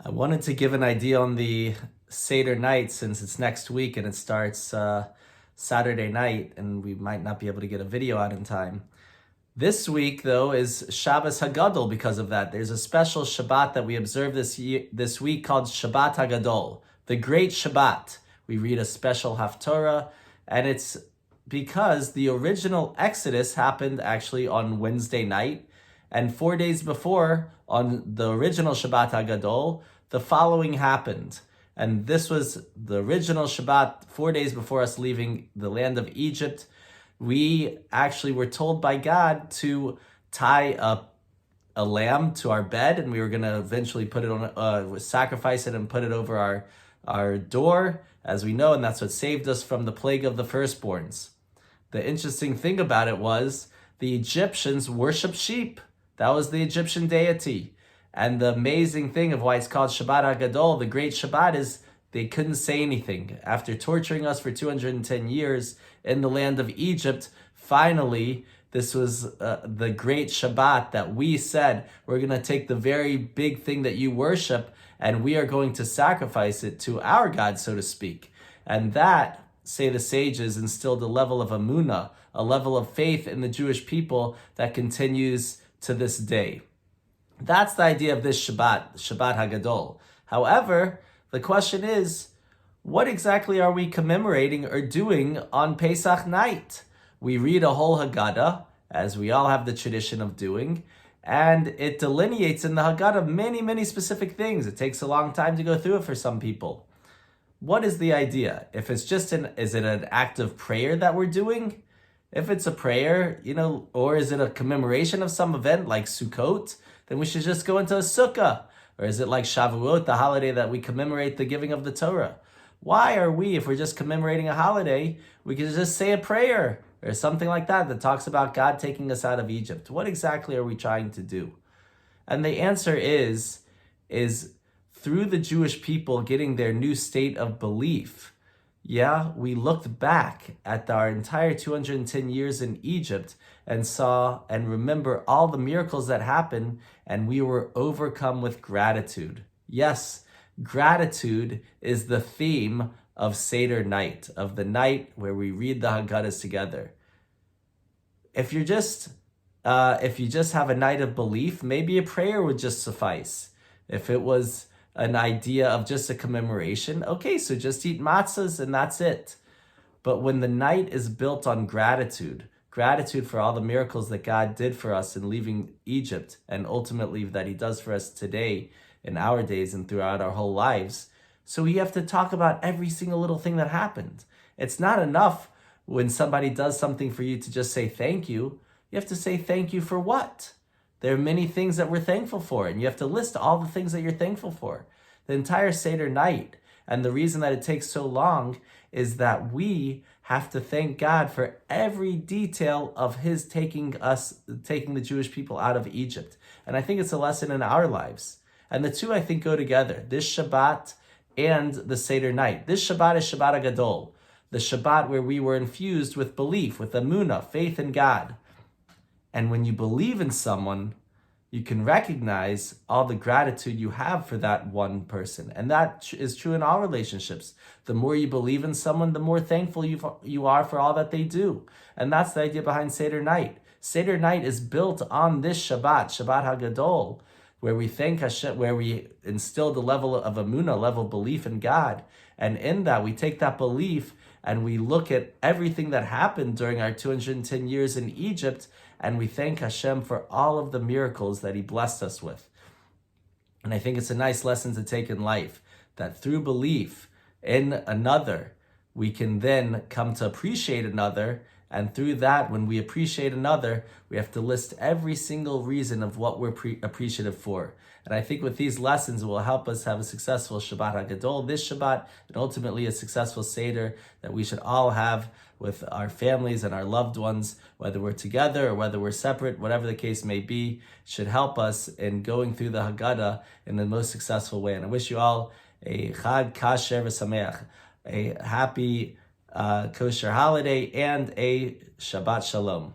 I wanted to give an idea on the Seder night since it's next week and it starts Saturday night and we might not be able to get a video out in time. This week, though, is Shabbos HaGadol because of that. There's a special Shabbat that we observe this week called Shabbat HaGadol, the Great Shabbat. We read a special Haftorah, and it's because the original Exodus happened actually on Wednesday night, and 4 days before, on the original Shabbat HaGadol, the following happened. And this was the original Shabbat 4 days before us leaving the land of Egypt. We actually were told by God to tie a lamb to our bed, and we were going to eventually put it on, sacrifice it and put it over our door, as we know, and that's what saved us from the plague of the firstborns. The interesting thing about it was the Egyptians worshiped sheep. That was the Egyptian deity. And the amazing thing of why it's called Shabbat HaGadol, the Great Shabbat, is they couldn't say anything. After torturing us for 210 years in the land of Egypt, finally, this was the Great Shabbat that we said, we're going to take the very big thing that you worship and we are going to sacrifice it to our God, so to speak. And that, say the sages, instilled a level of emunah, a level of faith in the Jewish people that continues to this day. That's the idea of this Shabbat, Shabbat HaGadol. However, the question is, what exactly are we commemorating or doing on Pesach night? We read a whole Haggadah, as we all have the tradition of doing, and it delineates in the Haggadah many, many specific things. It takes a long time to go through it for some people. What is the idea? If it's just is it an act of prayer that we're doing? If it's a prayer, or is it a commemoration of some event like Sukkot, then we should just go into a sukkah. Or is it like Shavuot, the holiday that we commemorate the giving of the Torah? Why are we, if we're just commemorating a holiday, we can just say a prayer or something like that talks about God taking us out of Egypt? What exactly are we trying to do? And the answer is through the Jewish people getting their new state of belief. Yeah, we looked back at our entire 210 years in Egypt and saw and remember all the miracles that happened, and we were overcome with gratitude. Yes, gratitude is the theme of Seder night, of the night where we read the Haggadahs together. If you just have a night of belief, maybe a prayer would just suffice. If it was an idea of just a commemoration, okay, so just eat matzahs and that's it. But when the night is built on gratitude for all the miracles that God did for us in leaving Egypt, and ultimately that he does for us today in our days and throughout our whole lives, so we have to talk about every single little thing that happened. It's not enough when somebody does something for you to just say thank you. You have to say thank you for what? There are many things that we're thankful for, and you have to list all the things that you're thankful for. The entire Seder night, and the reason that it takes so long is that we have to thank God for every detail of his taking the Jewish people out of Egypt. And I think it's a lesson in our lives. And the two, I think, go together, this Shabbat and the Seder night. This Shabbat is Shabbat HaGadol, the Shabbat where we were infused with belief, with emunah, faith in God. And when you believe in someone, you can recognize all the gratitude you have for that one person. And that is true in all relationships. The more you believe in someone, the more thankful you are for all that they do. And that's the idea behind Seder night. Seder night is built on this Shabbat, Shabbat HaGadol, where we thank Hashem, where we instill the level of emunah, level of belief in God. And in that, we take that belief and we look at everything that happened during our 210 years in Egypt, and we thank Hashem for all of the miracles that he blessed us with. And I think it's a nice lesson to take in life, that through belief in another, we can then come to appreciate another. And through that, when we appreciate another, we have to list every single reason of what we're appreciative for. And I think with these lessons, it will help us have a successful Shabbat HaGadol this Shabbat, and ultimately a successful Seder that we should all have with our families and our loved ones, whether we're together or whether we're separate, whatever the case may be, should help us in going through the Haggadah in the most successful way. And I wish you all a Chag Kasher V'Sameach, a happy kosher holiday, and a Shabbat Shalom.